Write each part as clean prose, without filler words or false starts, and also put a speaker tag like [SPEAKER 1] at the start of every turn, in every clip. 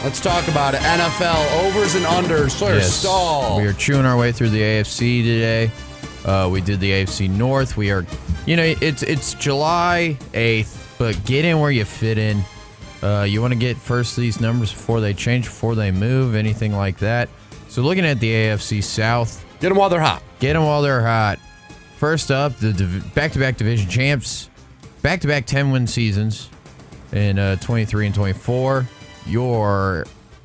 [SPEAKER 1] Let's talk about it. NFL overs and unders. Sawyer Stull.
[SPEAKER 2] We are chewing our way through the AFC today. We did the AFC North. We are, it's July 8th, but get in where you fit in. You want to get first these numbers before they change, before they move, anything like that. So looking at the AFC South.
[SPEAKER 1] Get them while they're hot.
[SPEAKER 2] Get them while they're hot. First up, the back-to-back division champs, back-to-back 10-win seasons in 23 and 24. Your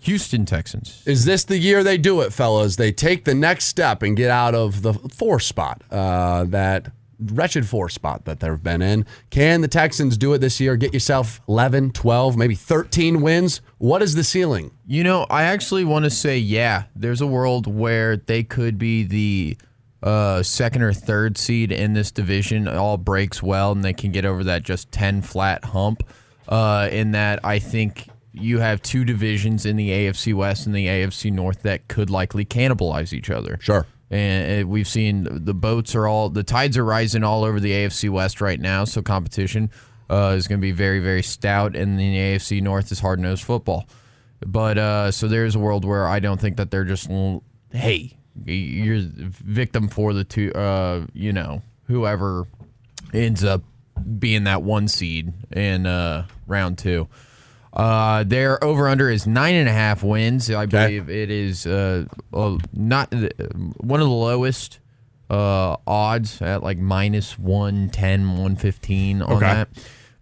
[SPEAKER 2] Houston Texans.
[SPEAKER 1] Is this the year they do it, fellas? They take the next step and get out of the 4 spot, that wretched 4 spot that they've been in. Can the Texans do it this year? Get yourself 11, 12, maybe 13 wins? What is the ceiling?
[SPEAKER 2] I actually want to say, yeah, there's a world where they could be the second or third seed in this division. It all breaks well, and they can get over that just 10 flat hump. In that, I think you have 2 divisions in the AFC West and the AFC North that could likely cannibalize each other.
[SPEAKER 1] Sure.
[SPEAKER 2] And we've seen the tides are rising all over the AFC West right now, so competition is going to be very, very stout, and the AFC North is hard-nosed football. But so there's a world where I don't think that they're just, hey, you're victim for the 2, whoever ends up being that 1 seed in round 2. Their over-under is 9.5 wins. I believe it is not one of the lowest odds at like minus 110, 115 on that.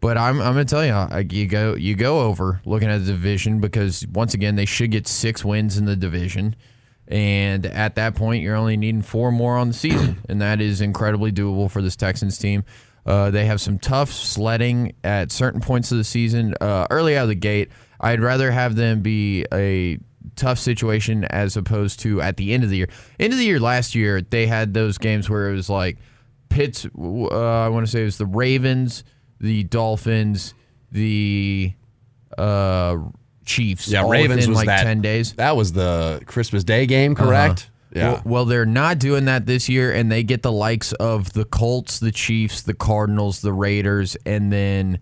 [SPEAKER 2] But I'm going to tell you, you go over looking at the division because once again they should get 6 wins in the division, and at that point you're only needing 4 more on the season, and that is incredibly doable for this Texans team. They have some tough sledding at certain points of the season. Early out of the gate, I'd rather have them be a tough situation as opposed to at the end of the year. End of the year last year, they had those games where it was like I want to say it was the Ravens, the Dolphins, the Chiefs.
[SPEAKER 1] Yeah,
[SPEAKER 2] all
[SPEAKER 1] Ravens
[SPEAKER 2] within
[SPEAKER 1] was
[SPEAKER 2] like
[SPEAKER 1] that,
[SPEAKER 2] 10 days.
[SPEAKER 1] That was the Christmas Day game, correct? Yeah.
[SPEAKER 2] Well, they're not doing that this year, and they get the likes of the Colts, the Chiefs, the Cardinals, the Raiders, and then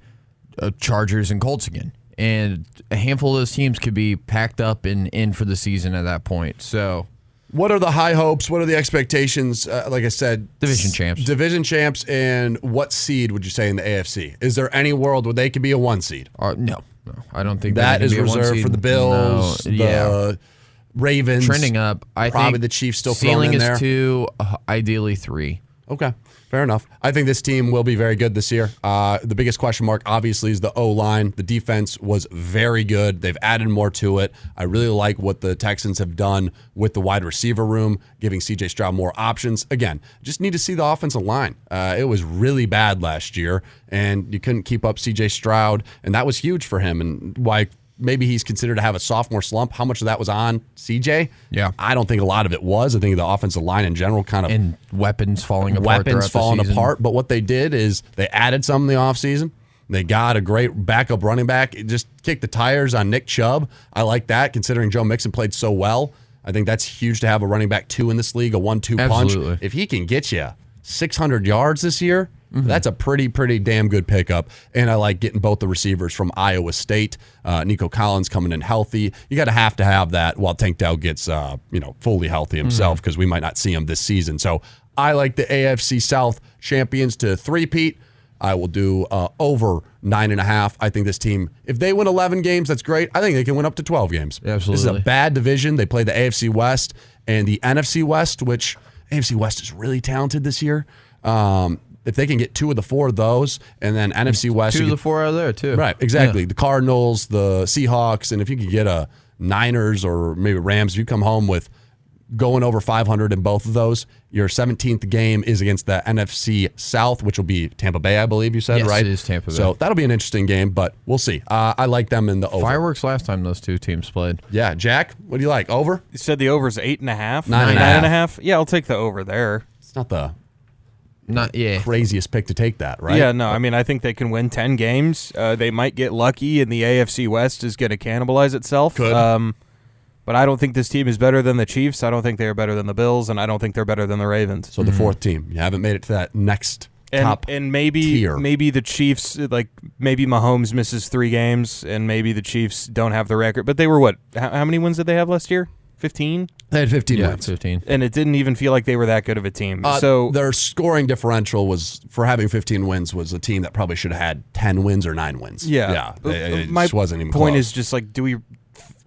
[SPEAKER 2] Chargers and Colts again. And a handful of those teams could be packed up and in for the season at that point. So,
[SPEAKER 1] what are the high hopes? What are the expectations? Like I said,
[SPEAKER 2] division champs.
[SPEAKER 1] Division champs, and what seed would you say in the AFC? Is there any world where they could be a 1 seed?
[SPEAKER 2] No, I don't think
[SPEAKER 1] that is reserved for the Bills. The Ravens
[SPEAKER 2] trending up. I
[SPEAKER 1] probably
[SPEAKER 2] think
[SPEAKER 1] the Chiefs still
[SPEAKER 2] ceiling
[SPEAKER 1] thrown in there.
[SPEAKER 2] is 2, ideally 3.
[SPEAKER 1] Okay, fair enough. I think this team will be very good this year. The biggest question mark, obviously, is the O-line. The defense was very good. They've added more to it. I really like what the Texans have done with the wide receiver room, giving C.J. Stroud more options. Again, just need to see the offensive line. It was really bad last year, and you couldn't keep up C.J. Stroud, and that was huge for him, and why maybe he's considered to have a sophomore slump. How much of that was on CJ?
[SPEAKER 2] Yeah.
[SPEAKER 1] I don't think a lot of it was. I think the offensive line in general kind of...
[SPEAKER 2] And weapons falling apart.
[SPEAKER 1] But what they did is they added some in the offseason. They got a great backup running back. It just kicked the tires on Nick Chubb. I like that, considering Joe Mixon played so well. I think that's huge to have a running back 2 in this league, a 1-2 punch. If he can get you 600 yards this year, that's a pretty damn good pickup. And I like getting both the receivers from Iowa State. Nico Collins coming in healthy. You got to have that while Tank Dell gets fully healthy himself, because we might not see him this season. So I like the AFC South champions to three-peat. I will do over 9.5. I think this team, if they win 11 games, that's great. I think they can win up to 12 games.
[SPEAKER 2] Absolutely.
[SPEAKER 1] This is a bad division. They play the AFC West and the NFC West, which AFC West is really talented this year. If they can get 2 of the 4 of those, and then NFC West...
[SPEAKER 2] 2 of the 4 out of there, too.
[SPEAKER 1] Right, exactly. Yeah. The Cardinals, the Seahawks, and if you could get a Niners or maybe Rams, if you come home with going over 500 in both of those, your 17th game is against the NFC South, which will be Tampa Bay, I believe you said,
[SPEAKER 2] yes,
[SPEAKER 1] right?
[SPEAKER 2] Yes, it is Tampa Bay.
[SPEAKER 1] So that'll be an interesting game, but we'll see. I like them in the over.
[SPEAKER 2] Fireworks last time those 2 teams played.
[SPEAKER 1] Yeah, Jack, what do you like? Over?
[SPEAKER 3] You said the over's 8.5?
[SPEAKER 1] 9.5.
[SPEAKER 3] Yeah, I'll take the over there.
[SPEAKER 1] It's not the...
[SPEAKER 2] Not
[SPEAKER 1] craziest pick to take that, right?
[SPEAKER 3] Yeah, no, I mean, I think they can win 10 games. They might get lucky, and the AFC West is going to cannibalize itself.
[SPEAKER 1] Could.
[SPEAKER 3] But I don't think this team is better than the Chiefs. I don't think they're better than the Bills, and I don't think they're better than the Ravens.
[SPEAKER 1] So the 4th team. You haven't made it to that next top
[SPEAKER 3] and maybe
[SPEAKER 1] tier.
[SPEAKER 3] maybe the Chiefs, like maybe Mahomes misses 3 games, and maybe the Chiefs don't have the record. But they were what? How many wins did they have last year? 15.
[SPEAKER 1] They had 15
[SPEAKER 2] Yeah,
[SPEAKER 1] wins.
[SPEAKER 2] 15.
[SPEAKER 3] And it didn't even feel like they were that good of a team. So
[SPEAKER 1] their scoring differential was, for having 15 wins, was a team that probably should have had 10 wins or 9 wins.
[SPEAKER 3] yeah.
[SPEAKER 1] It
[SPEAKER 3] My
[SPEAKER 1] just wasn't even
[SPEAKER 3] point
[SPEAKER 1] close.
[SPEAKER 3] is just like, do we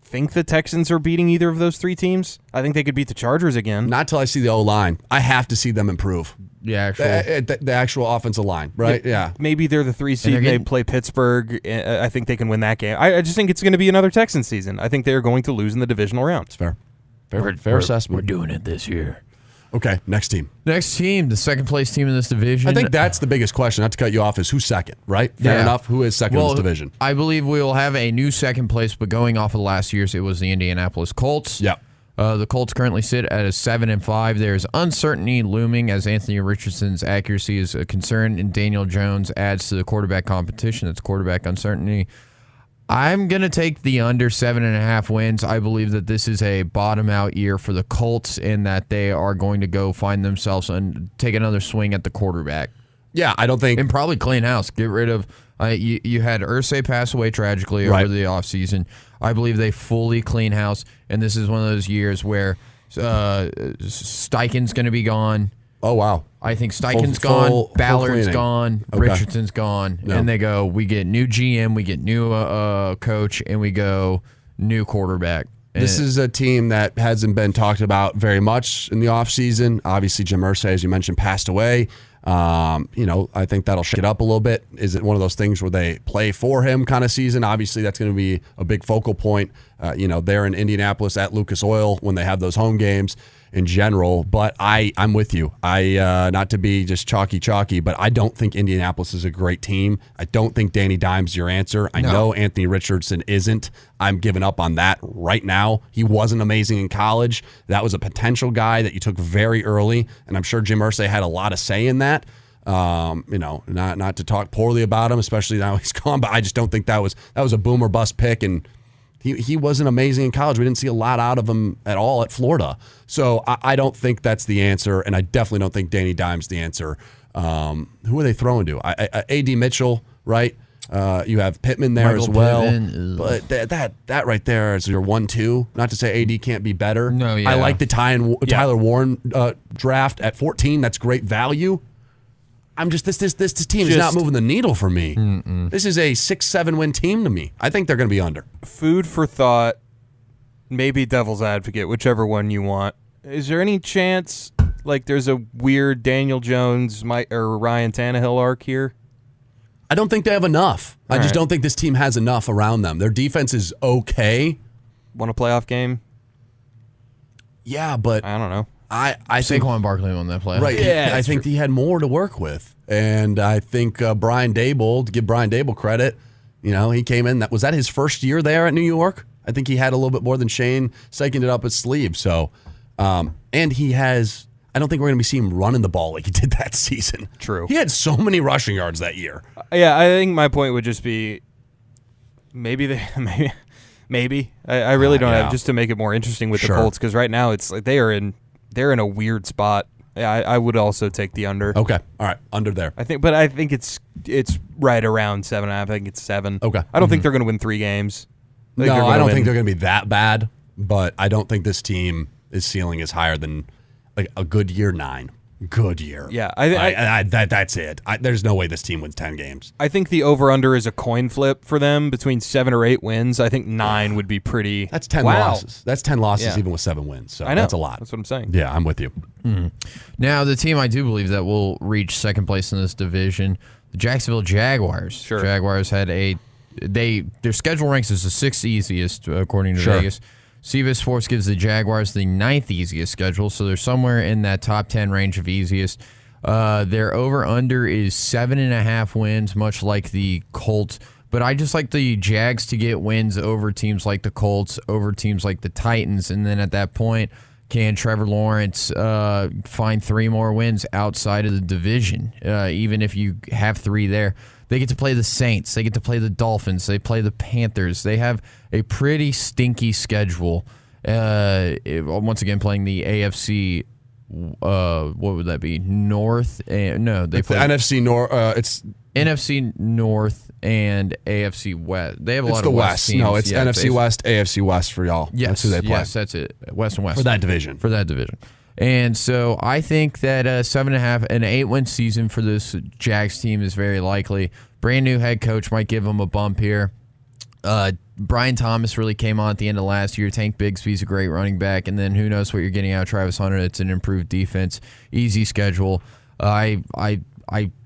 [SPEAKER 3] think the Texans are beating either of those 3 teams? I think they could beat the Chargers again.
[SPEAKER 1] Not till I see the O-line. I have to see them improve.
[SPEAKER 2] Yeah, actually.
[SPEAKER 1] The actual offensive line, right? Yeah.
[SPEAKER 3] Maybe they're the 3 seed.
[SPEAKER 2] they're
[SPEAKER 3] They
[SPEAKER 2] getting-
[SPEAKER 3] play Pittsburgh. I think they can win that game. I just think it's going to be another Texans season. I think they are going to lose in the divisional round.
[SPEAKER 1] It's fair. Fair assessment.
[SPEAKER 2] We're doing it this year.
[SPEAKER 1] Okay, next team.
[SPEAKER 2] Next team, the second place team in this division.
[SPEAKER 1] I think that's the biggest question, not to cut you off, is who's second, right? Fair
[SPEAKER 2] Yeah.
[SPEAKER 1] enough. Who is second in this division?
[SPEAKER 2] I believe we will have a new second place, but going off of last year's, it was the Indianapolis Colts.
[SPEAKER 1] Yep.
[SPEAKER 2] The Colts currently sit at a 7-5. There's uncertainty looming as Anthony Richardson's accuracy is a concern, and Daniel Jones adds to the quarterback competition. That's quarterback uncertainty. I'm going to take the under 7.5 wins. I believe that this is a bottom-out year for the Colts and that they are going to go find themselves and take another swing at the quarterback.
[SPEAKER 1] Yeah, I don't think.
[SPEAKER 2] And probably clean house. Get rid of you had Irsay pass away tragically
[SPEAKER 1] Right.
[SPEAKER 2] over the offseason. I believe they fully clean house, and this is one of those years where Steichen's going to be gone.
[SPEAKER 1] Oh, wow.
[SPEAKER 2] I think Steichen's
[SPEAKER 1] Full
[SPEAKER 2] gone, Ballard's
[SPEAKER 1] cleaning.
[SPEAKER 2] gone,
[SPEAKER 1] Okay.
[SPEAKER 2] Richardson's gone,
[SPEAKER 1] Yeah.
[SPEAKER 2] and they go, we get new GM, we get new coach, and we go new quarterback.
[SPEAKER 1] This is a team that hasn't been talked about very much in the offseason. Obviously, Jim Irsay, as you mentioned, passed away. I think that'll shake it up a little bit. Is it one of those things where they play for him kind of season? Obviously, that's going to be a big focal point, there in Indianapolis at Lucas Oil when they have those home games in general. But I'm with you. Not to be just chalky, but I don't think Indianapolis is a great team. I don't think Danny Dimes your answer. I know Anthony Richardson isn't. I'm giving up on that right now. He wasn't amazing in college. That was a potential guy that you took very early, and I'm sure Jim Irsay had a lot of say in that. Not to talk poorly about him, especially now he's gone, but I just don't think that was a boom or bust pick, and he wasn't amazing in college. We didn't see a lot out of him at all at Florida. So I don't think that's the answer, and I definitely don't think Danny Dimes the answer. Who are they throwing to? A.D. Mitchell, right? You have Pittman there
[SPEAKER 2] Michael
[SPEAKER 1] as well.
[SPEAKER 2] Pittman,
[SPEAKER 1] but that right there is your 1-2. Not to say AD can't be better.
[SPEAKER 2] No, yeah.
[SPEAKER 1] I like the Tyler Warren draft at 14. That's great value. I'm just this team is not moving the needle for me. This is a 6-7 win team to me. I think they're going to be under.
[SPEAKER 3] Food for thought, maybe devil's advocate, whichever one you want. Is there any chance like there's a weird Daniel Jones or Ryan Tannehill arc here?
[SPEAKER 1] I don't think they have enough. I just
[SPEAKER 3] right.
[SPEAKER 1] don't think this team has enough around them. Their defense is okay.
[SPEAKER 3] Want a playoff game?
[SPEAKER 1] Yeah, but
[SPEAKER 3] I don't know.
[SPEAKER 1] I think
[SPEAKER 2] Saquon Barkley won that play.
[SPEAKER 1] right.
[SPEAKER 3] Yeah,
[SPEAKER 1] I
[SPEAKER 3] that's
[SPEAKER 1] think he had more to work with, and I think Brian Dable, to give Brian Dable credit, he came in. Was that his first year there at New York? I think he had a little bit more than Shane Steichen did up his sleeve. So, and he has. I don't think we're going to be seeing him running the ball like he did that season.
[SPEAKER 3] True.
[SPEAKER 1] He had so many rushing yards that year.
[SPEAKER 3] Yeah, I think my point would just be maybe I really don't
[SPEAKER 1] yeah.
[SPEAKER 3] have, just to make it more interesting with
[SPEAKER 1] Sure.
[SPEAKER 3] the Colts, because right now it's like they're in a weird spot. Yeah, I would also take the under.
[SPEAKER 1] Okay, all right, under there.
[SPEAKER 3] I think it's right around 7.5. I think it's 7.
[SPEAKER 1] Okay.
[SPEAKER 3] I don't think they're going to win 3 games.
[SPEAKER 1] No, I don't think they're going to be that bad, but I don't think this team is ceiling is higher than like a good year 9. Good year.
[SPEAKER 3] Yeah,
[SPEAKER 1] that's it. There's no way this team wins 10 games.
[SPEAKER 3] I think the over/under is a coin flip for them between 7 or 8 wins. I think 9 would be pretty.
[SPEAKER 1] That's 10
[SPEAKER 3] wow.
[SPEAKER 1] losses. That's 10 losses
[SPEAKER 3] Yeah.
[SPEAKER 1] even with 7 wins. So
[SPEAKER 3] I know.
[SPEAKER 1] that's a lot.
[SPEAKER 3] That's what I'm saying.
[SPEAKER 1] Yeah, I'm with you.
[SPEAKER 2] Now, the team I do believe that will reach second place in this division, the Jacksonville Jaguars.
[SPEAKER 3] Sure.
[SPEAKER 2] Jaguars had their schedule ranks as the 6th easiest according to
[SPEAKER 1] Sure.
[SPEAKER 2] Vegas. CBS Sports gives the Jaguars the 9th easiest schedule, so they're somewhere in that top 10 range of easiest. Their over-under is 7.5 wins, much like the Colts. But I just like the Jags to get wins over teams like the Colts, over teams like the Titans, and then at that point, can Trevor Lawrence find 3 more wins outside of the division? Even if you have 3 there, they get to play the Saints, they get to play the Dolphins, they play the Panthers. They have a pretty stinky schedule. Once again, playing the AFC what would that be? North and no, they
[SPEAKER 1] It's the
[SPEAKER 2] play
[SPEAKER 1] NFC North. It's
[SPEAKER 2] NFC North and AFC West. They have a lot
[SPEAKER 1] the
[SPEAKER 2] of
[SPEAKER 1] West.
[SPEAKER 2] teams.
[SPEAKER 1] No, it's
[SPEAKER 2] Yeah,
[SPEAKER 1] NFC West, AFC West for y'all.
[SPEAKER 2] Yes,
[SPEAKER 1] that's who they play.
[SPEAKER 2] Yes, that's it. West and West
[SPEAKER 1] For that division.
[SPEAKER 2] And so I think that 7.5, an 8-win season for this Jags team is very likely. Brand new head coach might give them a bump here. Brian Thomas really came on at the end of last year. Tank Bigsby's a great running back, and then who knows what you're getting out of Travis Hunter. It's an improved defense, easy schedule. I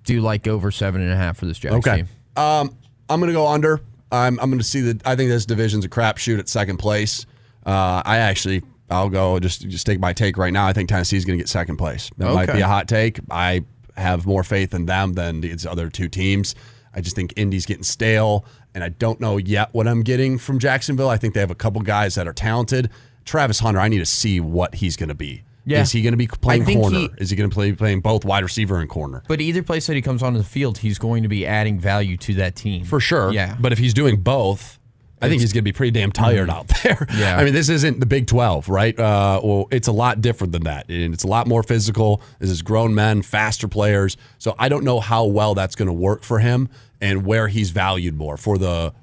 [SPEAKER 2] do like over 7.5 for this Jags team.
[SPEAKER 1] I'm going to go under. I'm going to see I think this division's a crapshoot at second place. I'll go just take my take right now. I think Tennessee's going to get second place. That might be a hot take. I have more faith in them than these other two teams. I just think Indy's getting stale, and I don't know yet what I'm getting from Jacksonville. I think they have a couple guys that are talented. Travis Hunter, I need to see what he's going to be. Yeah. Is he going to be playing corner? Is he going to be playing both wide receiver and corner?
[SPEAKER 2] But either place that he comes onto the field, he's going to be adding value to that team.
[SPEAKER 1] For sure.
[SPEAKER 2] Yeah.
[SPEAKER 1] But if he's doing both, I think he's going to be pretty damn tired out there.
[SPEAKER 2] Yeah.
[SPEAKER 1] I mean, this isn't the Big 12, right? Well, it's a lot different than that. And it's a lot more physical. This is grown men, faster players. So I don't know how well that's going to work for him and where he's valued more for the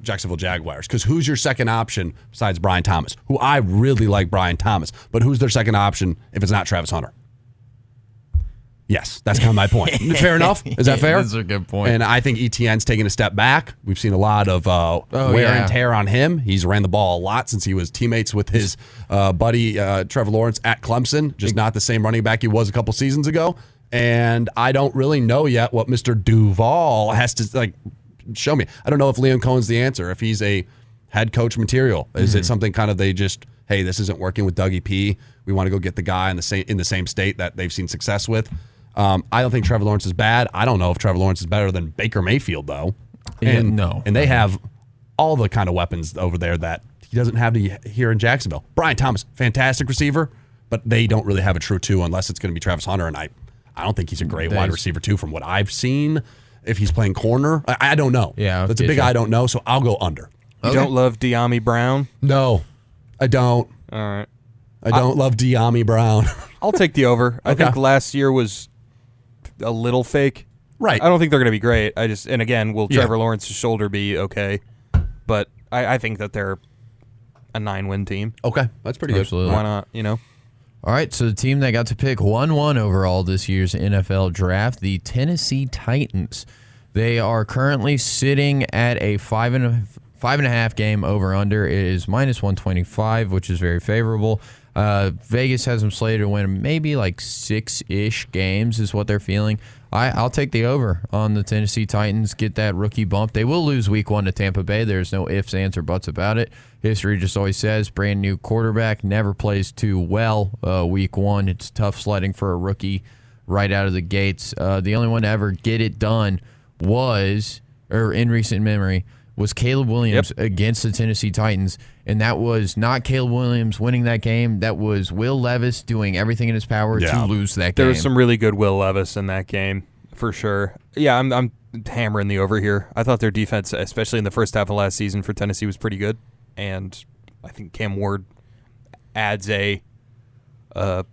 [SPEAKER 1] Jacksonville Jaguars. Because who's your second option besides Brian Thomas? Who I really like Brian Thomas. But who's their second option if it's not Travis Hunter? Yes, that's kind of my point. Fair enough? Is that fair?
[SPEAKER 2] That's a good point.
[SPEAKER 1] And I think ETN's taking a step back. We've seen a lot of wear and tear on him. He's ran the ball a lot since he was teammates with his buddy Trevor Lawrence at Clemson, just not the same running back he was a couple seasons ago. And I don't really know yet what Mr. Duval has to show me. I don't know if Liam Cohen's the answer, if he's a head coach material. Is it something kind of they just, hey, this isn't working with Dougie P. We want to go get the guy in the same state that they've seen success with. I don't think Trevor Lawrence is bad. I don't know if Trevor Lawrence is better than Baker Mayfield, though. And they have all the kind of weapons over there that he doesn't have here in Jacksonville. Brian Thomas, fantastic receiver, but they don't really have a true two unless it's going to be Travis Hunter, and I don't think he's a great wide receiver, too, from what I've seen. If he's playing corner, I don't know.
[SPEAKER 2] Yeah,
[SPEAKER 1] that's a big I don't know, so I'll go under.
[SPEAKER 3] You don't love De'Ami Brown?
[SPEAKER 1] No, I don't.
[SPEAKER 3] All right.
[SPEAKER 1] I don't love De'Ami Brown.
[SPEAKER 3] I'll take the over. I think last year was a little fake.
[SPEAKER 1] Right.
[SPEAKER 3] I don't think they're going to be great. And again, will Trevor Lawrence's shoulder be okay? But I think that they're a 9-win team.
[SPEAKER 1] Okay, that's pretty good.
[SPEAKER 3] Why not,
[SPEAKER 2] All right, so the team that got to pick 1-1 overall this year's NFL draft, the Tennessee Titans. They are currently sitting at a 5.5 game over-under. It is -125, which is very favorable. Vegas has them slated to win maybe like 6-ish games is what they're feeling. I'll take the over on the Tennessee Titans, get that rookie bump. They will lose week 1 to Tampa Bay. There's no ifs, ands, or buts about it. History just always says brand new quarterback never plays too well week 1. It's tough sledding for a rookie right out of the gates. The only one to ever get it done in recent memory, was Caleb Williams against the Tennessee Titans, and that was not Caleb Williams winning that game. That was Will Levis doing everything in his power to lose that game.
[SPEAKER 3] There was some really good Will Levis in that game, for sure. Yeah, I'm hammering the over here. I thought their defense, especially in the first half of last season for Tennessee, was pretty good, and I think Cam Ward adds a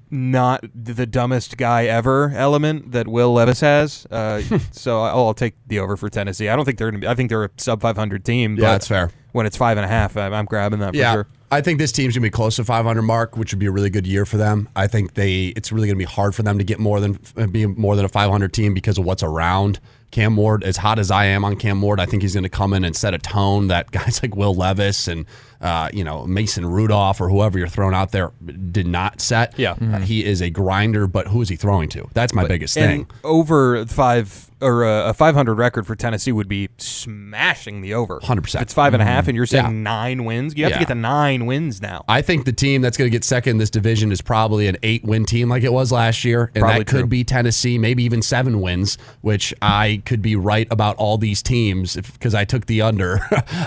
[SPEAKER 3] not the dumbest guy ever element that Will Levis has. So I'll take the over for Tennessee. I don't think they're going to be. I think they're a sub 500 team.
[SPEAKER 1] Yeah, that's fair.
[SPEAKER 3] When it's 5.5, I'm grabbing that for sure.
[SPEAKER 1] I think this team's going to be close to 500 mark, which would be a really good year for them. I think it's really going to be hard for them to get more than a 500 team because of what's around Cam Ward. As hot as I am on Cam Ward, I think he's going to come in and set a tone that guys like Will Levis and Mason Rudolph or whoever you're throwing out there did not set.
[SPEAKER 3] Yeah,
[SPEAKER 1] he is a grinder, but who is he throwing to? That's my biggest thing.
[SPEAKER 3] Over a 500 record for Tennessee would be smashing the over.
[SPEAKER 1] 100%.
[SPEAKER 3] If it's 5.5 and you're saying 9 wins, you have to get to 9 wins now.
[SPEAKER 1] I think the team that's going to get second in this division is probably an 8-win team like it was last year, and
[SPEAKER 3] probably
[SPEAKER 1] that could be Tennessee, maybe even 7 wins, which I could be right about all these teams because I took the under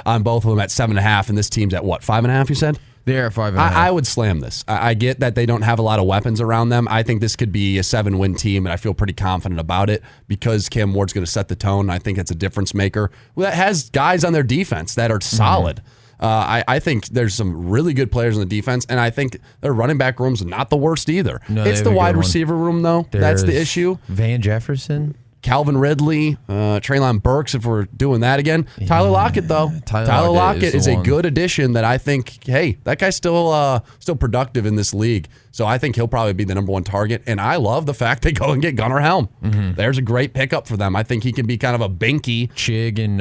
[SPEAKER 1] on both of them at 7.5, and this team's at what, 5.5? You said.
[SPEAKER 2] They're at 5.5.
[SPEAKER 1] I would slam this. I get that they don't have a lot of weapons around them. I think this could be a 7-win team, and I feel pretty confident about it because Cam Ward's going to set the tone. I think it's a difference maker that has guys on their defense that are solid. I think there's some really good players in the defense, and I think their running back room's not the worst either.
[SPEAKER 2] No,
[SPEAKER 1] It's the wide receiver room, though. That's the issue.
[SPEAKER 2] Van Jefferson.
[SPEAKER 1] Calvin Ridley, Treylon Burks, if we're doing that again. Tyler Lockett, though. Tyler Lockett is a good addition that I think, hey, that guy's still productive in this league. So I think he'll probably be the number one target. And I love the fact they go and get Gunnar Helm. There's a great pickup for them. I think he can be kind of a binky.
[SPEAKER 2] Chig and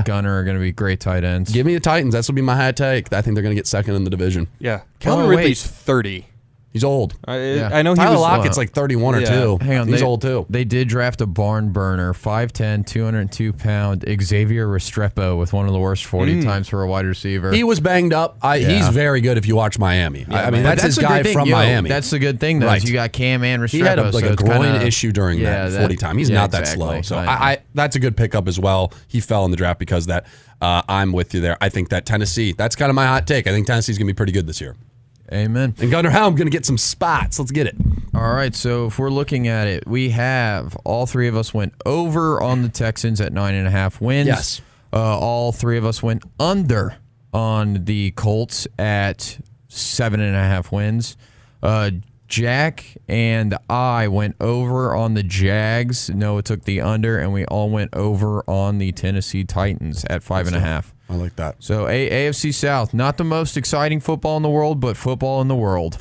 [SPEAKER 2] Gunnar are going to be great tight ends.
[SPEAKER 1] Give me the Titans. That's will be my hot take. I think they're going to get second in the division.
[SPEAKER 3] Yeah. Calvin Ridley's 30.
[SPEAKER 1] He's old.
[SPEAKER 3] I know
[SPEAKER 1] Tyler Lockett's like 31 or 2.
[SPEAKER 2] Hang on,
[SPEAKER 1] He's old too.
[SPEAKER 2] They did draft a barn burner, 5'10", 202-pound Xavier Restrepo with one of the worst 40 times for a wide receiver.
[SPEAKER 1] He was banged up. He's very good if you watch Miami. I mean, that's his guy from Miami.
[SPEAKER 2] That's the good thing, though.
[SPEAKER 1] Right.
[SPEAKER 2] Is you got Cam and Restrepo.
[SPEAKER 1] He had a groin issue during that 40 time. He's not that slow. So that's a good pickup as well. He fell in the draft because of that. I'm with you there. I think that Tennessee, that's kind of my hot take. I think Tennessee's going to be pretty good this year.
[SPEAKER 2] Amen.
[SPEAKER 1] And Gunnar Helm going to get some spots. Let's get it.
[SPEAKER 2] All right, so if we're looking at it, we have all three of us went over on the Texans at 9.5 wins.
[SPEAKER 1] Yes.
[SPEAKER 2] All three of us went under on the Colts at 7.5 wins. Jack and I went over on the Jags. Noah took the under, and we all went over on the Tennessee Titans at 5.5.
[SPEAKER 1] I like that.
[SPEAKER 2] So AFC South, not the most exciting football in the world, but football in the world.